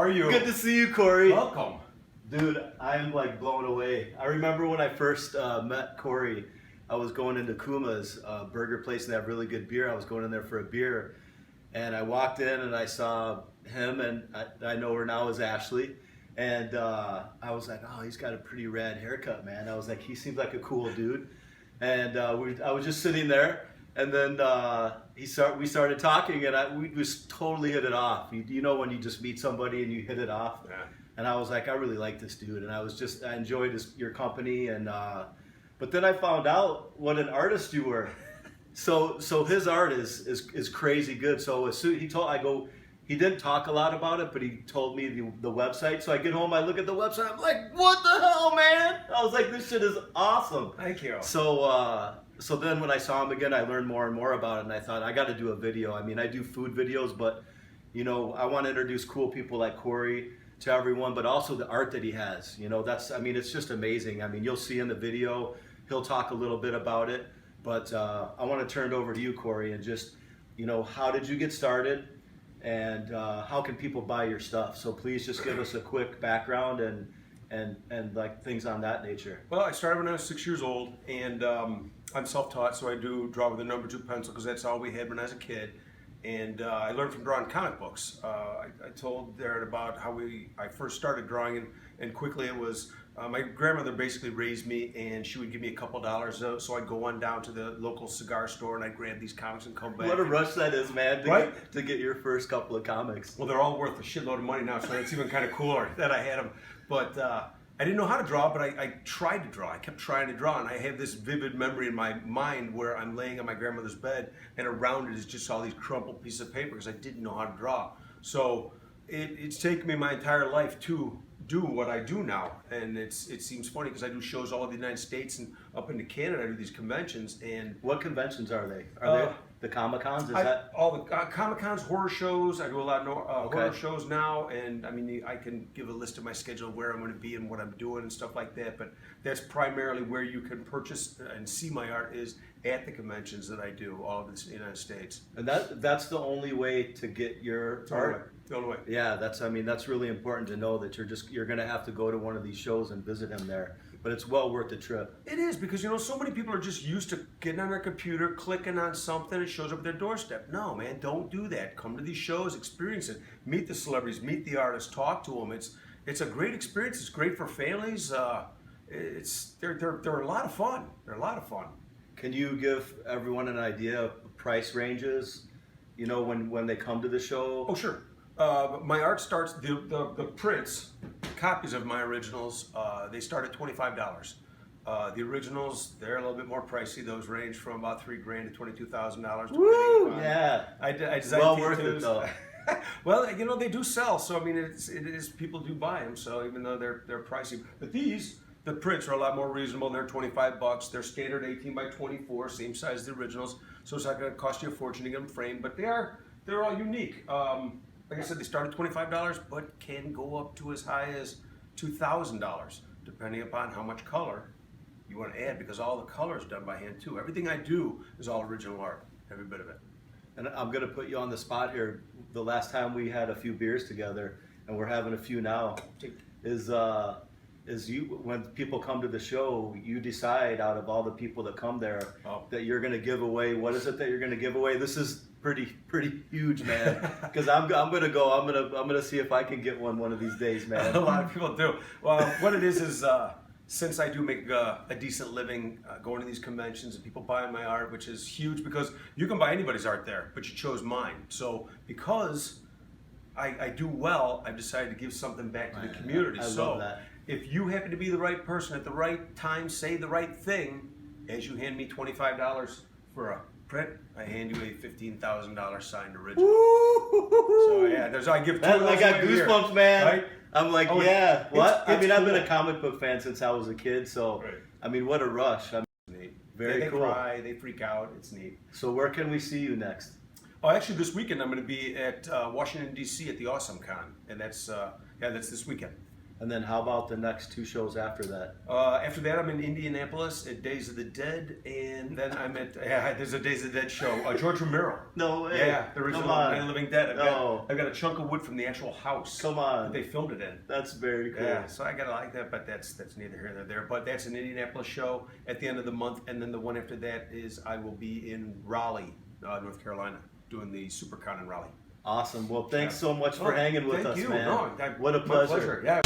are you? Good to see you, Cory. Welcome. Dude, I'm like blown away. I remember when I first met Cory, I was going into Kuma's burger place and they have really good beer. I was going in there for a beer and I walked in and I saw him, and I know her now as Ashley. And I was like, oh, he's got a pretty rad haircut, man. I was like, he seems like a cool dude. And I was just sitting there, and then we started talking, and we just totally hit it off. You know when you just meet somebody and you hit it off? Yeah. And I was like, I really like this dude, and I enjoyed your company, and but then I found out what an artist you were. So his art is crazy good. So as soon he didn't talk a lot about it, but he told me the website. So I get home, I look at the website, I'm like, what the hell, man? I was like, this shit is awesome. Thank you. So then when I saw him again, I learned more and more about it, and I thought, I got to do a video. I mean, I do food videos, but you know, I want to introduce cool people like Cory to everyone, but also the art that he has. You know, it's just amazing. I mean, you'll see in the video, he'll talk a little bit about it, but I want to turn it over to you, Cory, and just, you know, how did you get started? And how can people buy your stuff? So please just give us a quick background and like things on that nature. Well, I started when I was 6 years old, and I'm self-taught, so I do draw with a number 2 pencil because that's all we had when I was a kid. And I learned from drawing comic books. I told Darren about how I first started drawing, and quickly it was, my grandmother basically raised me, and she would give me a couple dollars, so I'd go on down to the local cigar store and I'd grab these comics and come back. What a rush that is, man, to get your first couple of comics. Well, they're all worth a shitload of money now, so it's even kind of cooler that I had them. But I didn't know how to draw, but I tried to draw. I kept trying to draw, and I have this vivid memory in my mind where I'm laying on my grandmother's bed, and around it is just all these crumpled pieces of paper because I didn't know how to draw. So it's taken me my entire life to do what I do now, and it seems funny because I do shows all over the United States and up into Canada. I do these conventions. And what conventions are they? Are they the Comic-Cons? All the Comic-Cons, horror shows. I do a lot of horror shows now, and I mean, I can give a list of my schedule of where I'm going to be and what I'm doing and stuff like that, but that's primarily where you can purchase and see my art is at the conventions that I do all over the United States. And that's the only way to get your art? The only way. Yeah, that's really important to know that you're going to have to go to one of these shows and visit him there. But it's well worth the trip. It is, because you know, so many people are just used to getting on their computer, clicking on something, it shows up at their doorstep. No, man, don't do that. Come to these shows, experience it, meet the celebrities, meet the artists, talk to them. It's a great experience. It's great for families. They're a lot of fun. They're a lot of fun. Can you give everyone an idea of price ranges? You know, when they come to the show. Oh, sure. My art starts, the prints, copies of my originals, they start at $25. The originals, they're a little bit more pricey. Those range from about $3,000 to $22,000. Woo! Yeah. I designed well worth it though. Well, you know, they do sell, so I mean, it is people do buy them. So even though they're pricey, but the prints are a lot more reasonable. They're $25. They're standard 18 by 24, same size as the originals. So it's not going to cost you a fortune to get them framed, but they're all unique. Like I said, they start at $25, but can go up to as high as $2,000, depending upon how much color you want to add, because all the color is done by hand too. Everything I do is all original art, every bit of it. And I'm going to put you on the spot here. The last time we had a few beers together, and we're having a few now, is you, when people come to the show, you decide out of all the people that come there that you're going to give away. What is it that you're going to give away? This is pretty huge, man. Because I'm gonna see if I can get one of these days, man. A lot of people do. Well, what it is since I do make a decent living going to these conventions and people buying my art, which is huge because you can buy anybody's art there, but you chose mine. So because I do well, I've decided to give something back to the community. I love that. If you happen to be the right person at the right time, say the right thing, as you hand me $25 for a print, I hand you a $15,000 signed original. Woo! So yeah, I give two of those I got goosebumps, here, man. right? I'm like, yeah. What? I mean, cool. I've been a comic book fan since I was a kid, so right. I mean, what a rush. Neat. Very cool. They cry, they freak out. It's neat. So where can we see you next? Oh, actually, this weekend I'm going to be at Washington D.C. at the Awesome Con, and that's this weekend. And then how about the next 2 shows after that? After that, I'm in Indianapolis at Days of the Dead, and then I'm at there's a Days of the Dead show. George Romero. No way. Yeah, the original Night of the Living Dead. I've got a chunk of wood from the actual house. Come on. That they filmed it in. That's very cool. Yeah, so I gotta like that, but that's neither here nor there. But that's an Indianapolis show at the end of the month, and then the one after that is I will be in Raleigh, North Carolina, doing the SuperCon in Raleigh. Awesome. Well, thanks so much for hanging with us, you. man. No, what a my pleasure. Yeah.